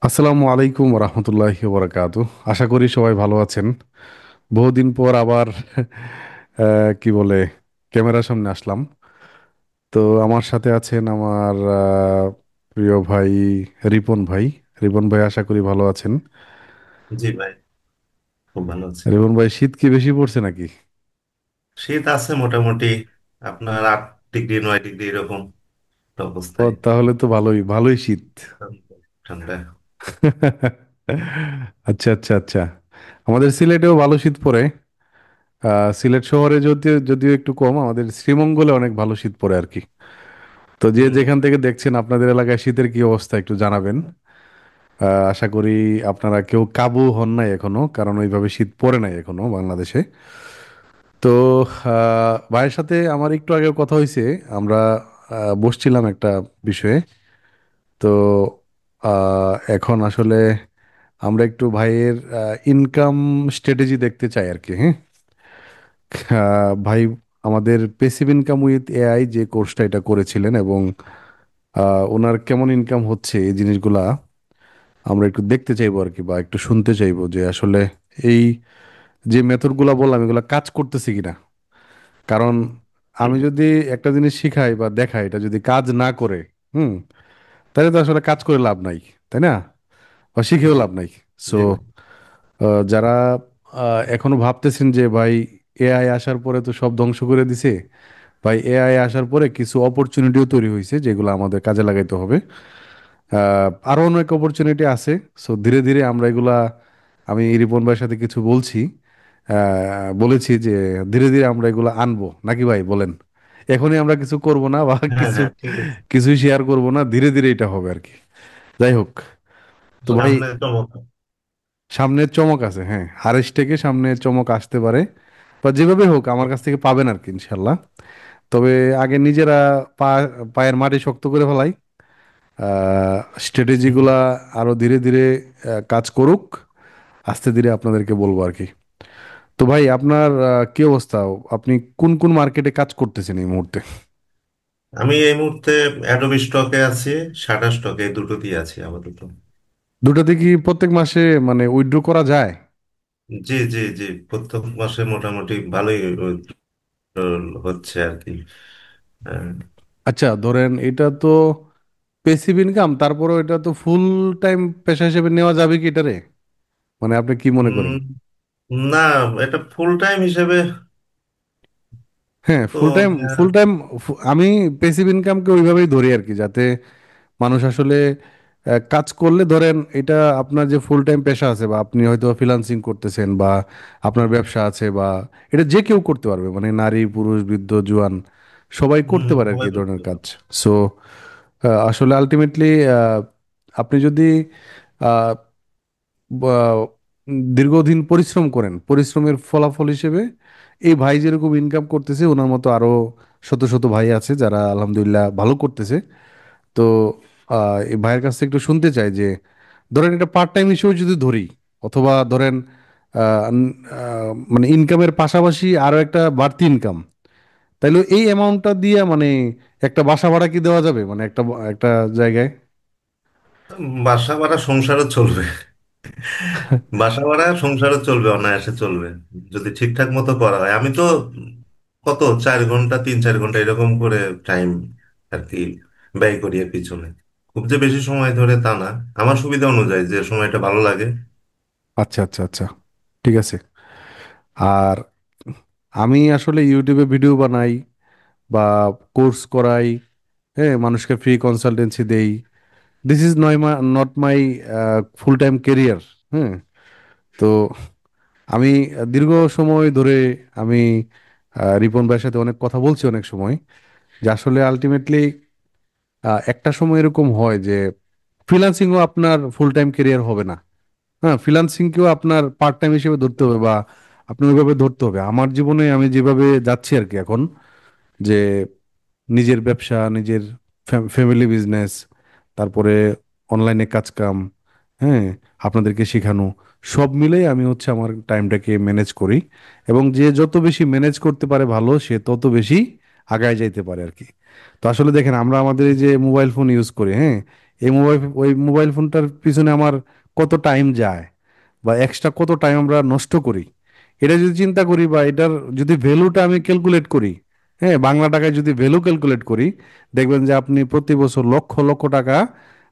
আসসালামু আলাইকুম রহমতুল্লাহি বারাকাতু। আশা করি সবাই ভালো আছেন। বহুদিন পর আবার কি বলে ক্যামেরার সামনে আসলাম। তো আমার সাথে আছেন আমার প্রিয় ভাই রিপন ভাই। রিপন ভাই, আশা করি ভালো আছেন। জি ভাই, খুব ভালো আছি। রিপন ভাই, শীত কি বেশি পড়ছে নাকি? শীত আছে মোটামুটি, আপনার 8 ডিগ্রি 9 ডিগ্রি এরকম একটা ও, অবস্থায়। তাহলে তো ভালোই ভালোই শীত। ঠান্ডা। আচ্ছা আচ্ছা আচ্ছা। আমাদের সিলেটেও ভালো শীত পড়ে। সিলেট শহরে যদিও যদিও একটু কম, আমাদের শ্রীমঙ্গলে অনেক ভালো শীত পড়ে আর কি। তো যে হুম, যেখান থেকে দেখছেন, আপনাদের এলাকায় শীতের কি অবস্থা একটু জানাবেন। আশা করি আপনারা কেউ কাবু হন নাই এখনো, কারণ ওইভাবে শীত পড়ে নাই এখনো বাংলাদেশে। তো ভাইয়ের সাথে আমার একটু আগে কথা হয়েছে। আমরা বসছিলাম একটা বিষয়ে। তো এখন আসলে আমরা একটু ভাইয়ের ইনকাম স্ট্র্যাটেজি দেখতে চাই আর কি। হ্যাঁ, ভাই আমাদের পেসিভ ইনকাম উইথ এআই যে কোর্সটা এটা করেছিলেন, এবং ওনার কেমন ইনকাম হচ্ছে এই জিনিসগুলা আমরা একটু দেখতে চাইবো আর কি, বা একটু শুনতে চাইবো যে আসলে এই যে মেথডগুলা বললাম এগুলা কাজ করতেছে কিনা। কারণ হুম, আমি যদি একটা জিনিস শিখাই বা দেখাই, এটা যদি কাজ না করে, হুম, তাহলে তো আসলে কাজ করে লাভ নাই, তাই না? বা শিখেও জি লাভ নাই। সো জি ভাই। যারা এখনো ভাবতেছেন যে ভাই এআই আসার পরে তো সব ধ্বংস করে দিছে, ভাই এআই আসার পরে কিছু অপরচুনিটিও তৈরি হয়েছে যেগুলো আমাদের কাজে লাগাইতে হবে। আরো অনেক অপরচুনিটি আছে। সো ধীরে ধীরে আমরা এগুলা, আমি রিপন ভাইয়ের সাথে কিছু বলছি, বলেছি যে ধীরে ধীরে আমরা এগুলা আনবো নাকি ভাই, বলেন? এখনই আমরা কিছু করব না বা হ্যাঁ কিছু হ্যাঁ, ঠিক আছে। কিছুই শেয়ার করব না, ধীরে ধীরে এটা হবে আর কি। যাই হোক। তো ভাই, সামনে চমক। সামনের চমক আছে, হ্যাঁ, আরএস থেকে সামনে চমক আসতে পারে, বা যেভাবে হোক আমার কাছ থেকে পাবেন আর কি, ইনশাল্লাহ। তবে আগে নিজেরা পা পায়ের মাটি শক্ত করে ফেলাই, স্ট্র্যাটেজিগুলা আরো ধীরে ধীরে কাজ করুক, আস্তে ধীরে আপনাদেরকে বলবো আর কি। তো ভাই, আপনার কি অবস্থা? আপনি কোন কোন মার্কেটে কাজ করতেছেন এই মুহূর্তে? আমি এই মুহূর্তে অ্যাডোবি স্টকে আছি, শাটার স্টকে, দুটো দিয়ে আছি আপাতত। দুটাতে কি প্রত্যেক মাসে মানে উইথড্র করা যায়? জি জি জি, প্রত্যেক মাসে মোটামুটি ভালোই হচ্ছে আর কি। হ্যাঁ। আচ্ছা, ধরেন এটা তো পেসিভ ইনকাম, তারপরেও এটা তো ফুল টাইম পেশা হিসেবে নেওয়া যাবে কি এটারে? মানে আপনি কি মনে করেন? উম, না, এটা ফুল টাইম হিসেবে হ্যাঁ, তো ফুল টাইম ফুল টাইম। আমি পেসিভ ইনকামকে ওইভাবেই ধরি আর কি, যাতে মানুষ আসলে কাজ করলে, ধরেন এটা আপনার যে ফুল টাইম পেশা আছে, বা আপনি হয়তো ফ্রিল্যান্সিং করতেছেন, বা আপনার ব্যবসা আছে, বা এটা যে কেউ করতে পারবে, মানে নারী পুরুষ বৃদ্ধ জোয়ান সবাই করতে পারে আর কি সবাই এই করতে ধরনের কাজ। পারে। সো আসলে আলটিমেটলি আপনি যদি আহ, বা- দীর্ঘদিন পরিশ্রম করেন, পরিশ্রমের ফলাফল হিসেবে এই ভাই যেরকম ইনকাম করতেছে, ওনার মতো আরো শত শত ভাই আছে যারা আলহামদুলিল্লাহ ভালো করতেছে। তো এই ভাইয়ের কাছ থেকে একটু শুনতে চাই যে ধরেন এটা পার্ট টাইম হিসেবে যদি ধরি, অথবা ধরেন মানে ইনকামের পাশাপাশি আরো একটা বাড়তি ইনকাম, তাইলে এই অ্যামাউন্টটা দিয়ে মানে একটা বাসা ভাড়া কি দেওয়া যাবে, মানে একটা একটা জায়গায়? বাসা ভাড়া সংসারও চলবে। বাসা ভাড়া সংসারও চলবে, অনায়াসে চলবে যদি ঠিকঠাক মতো করা হয়। আমি তো কত 4 ঘন্টা 3-4 ঘন্টা এরকম করে টাইম আর কি ব্যয় করি এর পিছনে। খুব যে বেশি সময় ধরে তা না, আমার সুবিধা অনুযায়ী যে সময়টা ভালো লাগে। আচ্ছা আচ্ছা আচ্ছা, ঠিক আছে। আর আমি আসলে ইউটিউবে ভিডিও বানাই বা কোর্স করাই, হ্যাঁ, মানুষকে ফ্রি কনসালটেন্সি দেই। This is not my full time career. হ্যাঁ। তো আমি দীর্ঘ সময় ধরে আমি রিপন ভাইয়ের সাথে অনেক কথা বলছি অনেক সময়, যে আসলে আলটিমেটলি একটা সময় এরকম হয় যে ফ্রিল্যান্সিংও আপনার ফুল টাইম কেরিয়ার হবে না। হ্যাঁ, ফ্রিল্যান্সিংকেও আপনার পার্ট টাইম হিসেবে ধরতে হবে, বা আপনি ওইভাবে ধরতে হবে। আমার জীবনে আমি যেভাবে যাচ্ছি আর কি এখন, যে নিজের ব্যবসা, নিজের ফ্যামিলি বিজনেস, তারপরে অনলাইনে কাজ কাম, হ্যাঁ, আপনাদেরকে শেখানো, সব মিলেই আমি হচ্ছে আমার টাইমটাকে ম্যানেজ করি। এবং যে যত বেশি ম্যানেজ করতে পারে ভালো, সে তত বেশি আগায় যাইতে পারে আর কি। তো আসলে দেখেন, আমরা আমাদের এই যে মোবাইল ফোন ইউজ করি, হ্যাঁ, ওই মোবাইল ফোনটার পিছনে আমার কত টাইম যায় বা এক্সট্রা কত টাইম আমরা নষ্ট করি, এটা যদি চিন্তা করি বা এটার যদি ভ্যালুটা আমি ক্যালকুলেট করি, হ্যাঁ, বাংলা টাকায় যদি ভ্যালু ক্যালকুলেট করি, দেখবেন যে আপনি প্রতি বছর লক্ষ লক্ষ টাকা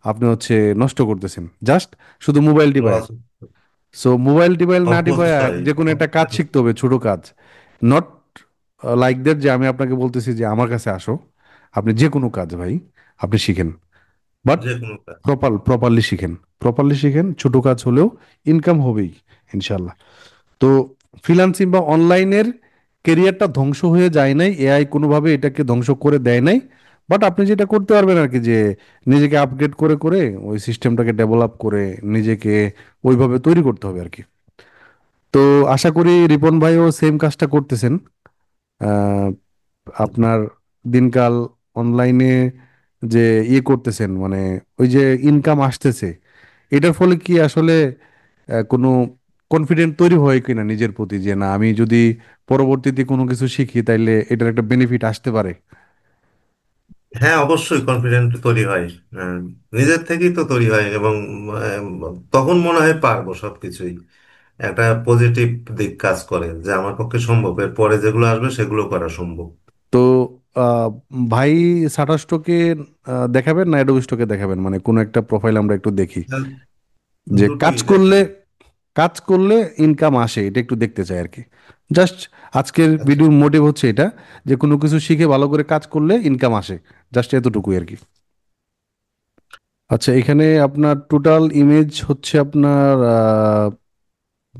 আপনি হচ্ছে নষ্ট করতেছেন জাস্ট শুধু মোবাইল টিপায়। লস সো মোবাইল টিপাইল না টিপায় অপচয়। যে কোনো একটা কাজ শিখতে হবে, ছোট কাজ। নট লাইক দ্যাট যে আমি আপনাকে বলতেছি যে আমার কাছে আসো, আপনি যে কোনো কাজ ভাই আপনি শিখেন, বাট যে কোনো কাজ। প্রপারলি শিখেন, প্রপারলি শিখেন, ছোট কাজ হলেও ইনকাম হবেই ইনশাল্লাহ। তো ফ্রিল্যান্সিং বা অনলাইনের কেরিয়ারটা ধ্বংস হয়ে যায় নাই, এআই কোনোভাবে এটাকে ধ্বংস করে দেয় নাই। বাট আপনি যেটা করতে পারবেন আর কি, যে নিজেকে আপগ্রেড করে করে ওই সিস্টেমটাকে ডেভেলপ করে নিজেকে ওইভাবে তৈরি করতে হবে আর কি। তো আশা করি রিপন ভাইও সেম কাজটা করতেছেন। আহ, আপনার দিনকাল অনলাইনে যে করতেছেন, মানে ওই যে ইনকাম আসতেছে, এটার ফলে কি আসলে কোনো কনফিডেন্ট তৈরি হয় কিনা নিজের প্রতি, যে না আমি যদি পরবর্তীতে কোনো কিছু শিখি তাইলে এটার একটা বেনিফিট আসতে পারে? হ্যাঁ, অবশ্যই কনফিডেন্ট তৈরি হয়। আহ, নিজের থেকেই তো তৈরি হয়, এবং তখন মনে হয় পারবো সবকিছুই। একটা পজিটিভ দিক কাজ করে যে আমার পক্ষে সম্ভব, এর পরে যেগুলো আসবে সেগুলো করা সম্ভব। তো আহ, ভাই শাটার স্টকে দেখাবেন না অ্যাডোবি স্টকে দেখাবেন, মানে কোনো একটা প্রোফাইল আমরা একটু দেখি, হ্যাঁ, যে দুটোই দেখান। কাজ করলে ইনকাম আসে, এটা একটু দেখতে চাই আর কি। জাস্ট আজকের আচ্ছা। ভিডিওর মোটিভ হচ্ছে এটা, যে কোনো কিছু শিখে ভালো করে কাজ করলে ইনকাম আসে, জাস্ট এতটুকুই আর কি। আচ্ছা, এখানে আপনার টোটাল ইমেজ হচ্ছে আপনার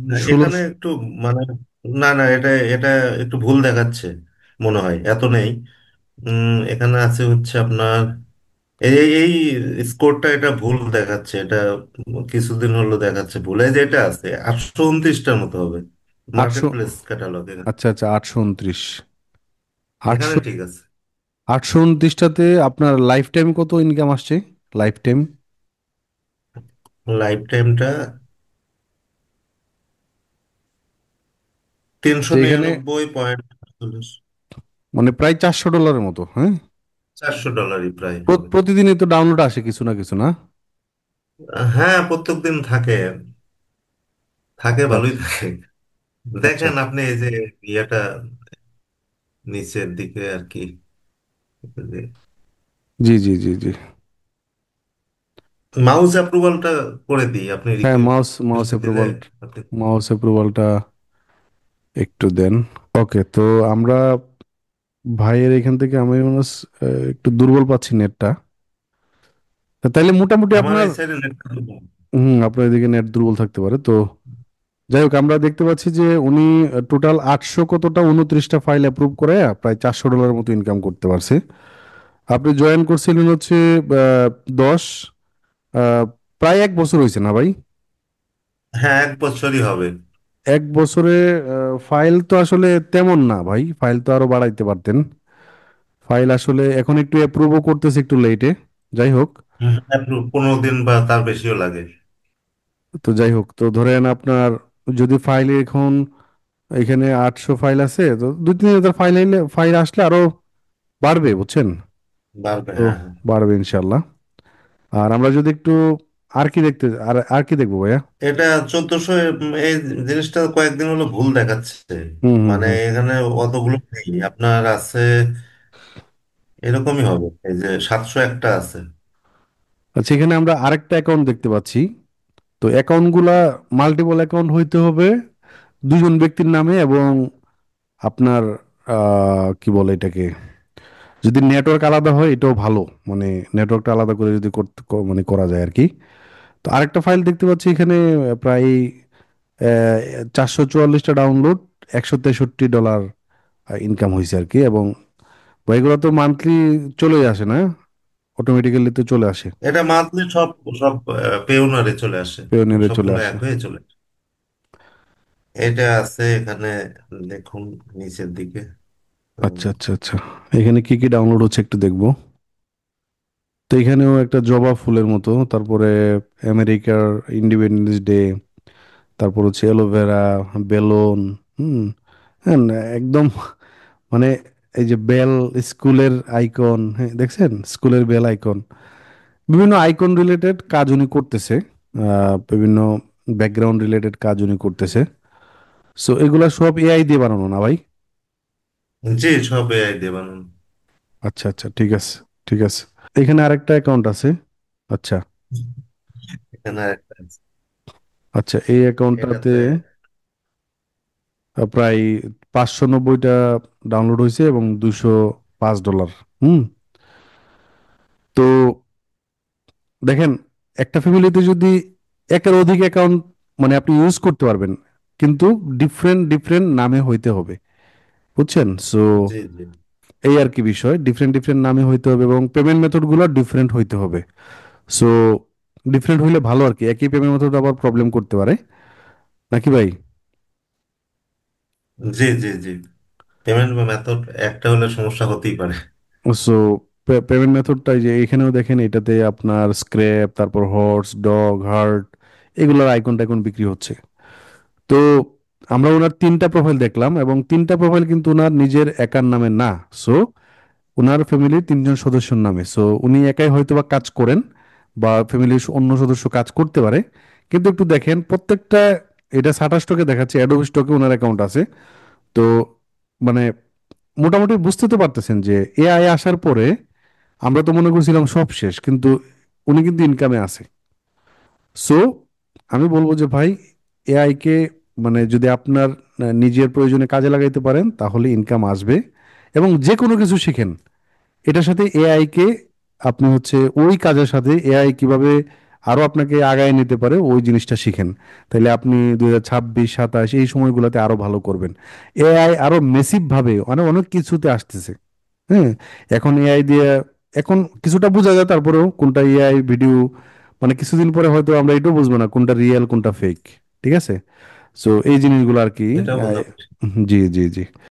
না, ষোলো। এখানে একটু মানে, না না, এটা এটা একটু ভুল দেখাচ্ছে মনে হয়, এত নেই। এখানে আছে হচ্ছে আপনার এই এই স্কোরটা, এটা ভুল দেখাচ্ছে। এটা কিছুদিন হলো দেখাচ্ছে ভুল। এই যে এটা আছে 829টার মতো হবে, মার্কেট আটশো, প্লেস ক্যাটালগ এখানে। আচ্ছা আচ্ছা, 829। এখানে আটশো, ঠিক আছে। 829টাতে আপনার লাইফ টাইম কত ইনকাম আসছে? লাইফ টাইম, লাইফ টাইমটা তিনশো তো এখানে নিরানব্বই পয়েন্ট মানে প্রায় $400 মতো, হ্যাঁ? $400 প্রায় হবে। প্রতিদিনই তো ডাউনলোড আসে কিছু না কিছু, না? হ্যাঁ, প্রত্যেক দিন থাকে। থাকে, ভালোই আচ্ছা থাকে। আচ্ছা দেখেন আচ্ছা। আপনি এই যে ইয়েটা নিচের দিকে আর কি, জি জি জি জি। মাউস অ্যাপ্রুভালটা করে দিই, আপনি হ্যাঁ, মাউস রিকোয়েস্ট দিলে অ্যাপ্রুভাল, আপনি। মাউস অ্যাপ্রুভালটা একটু দেন। ওকে, তো আমরা ভাইয়ের এখান থেকে আমি মনে হয়, একটু দুর্বল পাচ্ছি নেটটা। তাইলে মোটামুটি আমার আপনার, এই সাইডে নেট। আপনার এদিকে নেট দুর্বল থাকতে পারে। তো যাই হোক, আমরা দেখতে পাচ্ছি যে উনি টোটাল 29টা ফাইল অ্যাপ্রুভ করে প্রায় $400 মতো ইনকাম করতে পারছে। আপনি জয়েন করছিলেন হচ্ছে 10, আহ, প্রায় 1 বছর হয়েছে না ভাই? হ্যাঁ, 1 বছরই হবে। 1 বছরে ফাইল তো আসলে তেমন না ভাই, ফাইল তো আরো বাড়াইতে পারতেন। ফাইল আসলে এখন একটু অ্যাপ্রুভও করতেছে একটু লেটে। যাই হোক, 15 দিন বা তার বেশিও লাগে। তো ধরেন আপনার যদি ফাইল এখন এখানে 800 ফাইল আছে, তো 2-3 হাজার ফাইল আসলে আরো বাড়বে, বুঝছেন? বাড়বে, তো হ্যাঁ হ্যাঁ। বাড়বে ইনশাল্লাহ। আর আমরা যদি একটু আর কি দেখবো ভাইয়া? এটা 1400। এই জিনিসটা কয়েকদিন হলো ভুল দেখাচ্ছে। হুম হুম মানে হুম। এখানে অতগুলো নেই, আপনার আছে এরকমই হবে, এই যে 701টা আছে। আচ্ছা, এখানে আমরা আরেকটা অ্যাকাউন্ট দেখতে পাচ্ছি। তো অ্যাকাউন্টগুলা মাল্টিপল অ্যাকাউন্ট হইতে হবে, দুজন ব্যক্তির নামে, এবং আপনার কি বলে এটাকে, যদি নেটওয়ার্ক আলাদা হয় এটাও ভালো, মানে নেটওয়ার্কটা আলাদা করে যদি মানে করা যায় আর কি। তো আরেকটা ফাইল দেখতে পাচ্ছি এখানে, প্রায় 444টা ডাউনলোড, $163 ইনকাম হয়েছে আর কি। এবং এগুলো তো মান্থলি চলে আসে না, অটোমেটিক্যালি তো চলে আসে, এটা মান্থলি সব সব পেওনারে চলে আসে, পেওনিয়ারে চলে সবগুলো আসে। এক হয়ে চলে আসে। এটা আছে এখানে, দেখুন নিচের দিকে। আচ্ছা আচ্ছা আচ্ছা, এখানে কি কি ডাউনলোড হচ্ছে একটু দেখবো। তো এখানেও একটা জবা ফুলের মতো, তারপরে আমেরিকার ইন্ডিপেন্ডেন্স ডে, তারপর হচ্ছে অ্যালোভেরা, বেলুন, হুম, হ্যাঁ, একদম মানে এই যে বেল, স্কুলের আইকন, হ্যাঁ দেখছেন, স্কুলের বেল আইকন, বিভিন্ন আইকন রিলেটেড কাজ উনি করতেছে, বিভিন্ন ব্যাকগ্রাউন্ড রিলেটেড কাজ উনি করতেছে। সো এগুলা সব এআই দিয়ে বানানো না ভাই? জি, সব এআই দিয়ে বানানো। আচ্ছা আচ্ছা, ঠিক আছে, ঠিক আছে। এখানে আরেকটা অ্যাকাউন্ট আছে। আচ্ছা। এখানে একটা আছে। আচ্ছা, এই অ্যাকাউন্টটাতে এটাতে প্রায় 590টা ডাউনলোড হয়েছে এবং $205। হুম। তো দেখেন, একটা ফ্যামিলিতে যদি একের অধিক অ্যাকাউন্ট মানে আপনি ইউজ করতে পারবেন, কিন্তু ডিফারেন্ট ডিফারেন্ট নামে হইতে হবে, বুঝছেন? সো জি, জি, এই আর কি বিষয়, ডিফারেন্ট ডিফারেন্ট নামে হইতে হবে এবং পেমেন্ট মেথডগুলো ডিফারেন্ট হইতে হবে। সো ডিফারেন্ট হইলে ভালো আর কি, একই পেমেন্ট মেথড আবার প্রবলেম করতে পারে, নাকি ভাই? জি, জি, জি, পেমেন্ট মেথড একটা হলে সমস্যা হতেই পারে। সো পেমেন্ট মেথডটা যে এখানেও দেখেন, এটাতে আপনার স্ক্র্যাপ, তারপর হর্স, ডগ, হার্ট, এগুলোর আইকন টাইকন বিক্রি হচ্ছে। তো আমরা ওনার তিনটা প্রোফাইল দেখলাম এবং তিনটা প্রোফাইল কিন্তু ওনার নিজের একার নামে না। সো ওনার ফ্যামিলির তিনজন সদস্যর নামে। সো উনি একাই হয়তোবা কাজ করেন বা ফ্যামিলির অন্য সদস্য কাজ করতে পারে, কিন্তু একটু দেখেন প্রত্যেকটা, এটা সাটা স্টকে দেখাচ্ছে, অ্যাডোবি স্টকে ওনার অ্যাকাউন্ট আছে। তো মানে মোটামুটি বুঝতে তো পারতেছেন যে এআই আসার পরে আমরা তো মনে করছিলাম সব শেষ, কিন্তু উনি কিন্তু ইনকামে আছে। সো আমি বলবো যে ভাই, এআই কে মানে যদি আপনার নিজের প্রয়োজনে কাজে লাগাইতে পারেন তাহলে ইনকাম আসবে। এবং যে কোনো কিছু শিখেন, এটার সাথে এআই কে আপনি হচ্ছে ওই কাজের সাথে এআই কিভাবে আরো আপনাকে আগায় নিতে পারে ওই জিনিসটা শিখেন। তাহলে আপনি 2026, 27 এই সময়গুলোতে আরো ভালো করবেন। এআই আরো মেসিভ ভাবে অনেক অনেক কিছুতে আসতেছে। হ্যাঁ। এখন এআই দিয়ে এখন কিছুটা বোঝা যায়, তারপরেও কোনটা এআই ভিডিও, মানে কিছুদিন পরে হয়তো আমরা এটাও বুঝবো না কোনটা রিয়েল কোনটা ফেক। ঠিক আছে। সো এই জিনিসগুলো আর কি। এটাও আহ, বোঝা। জি জি জি।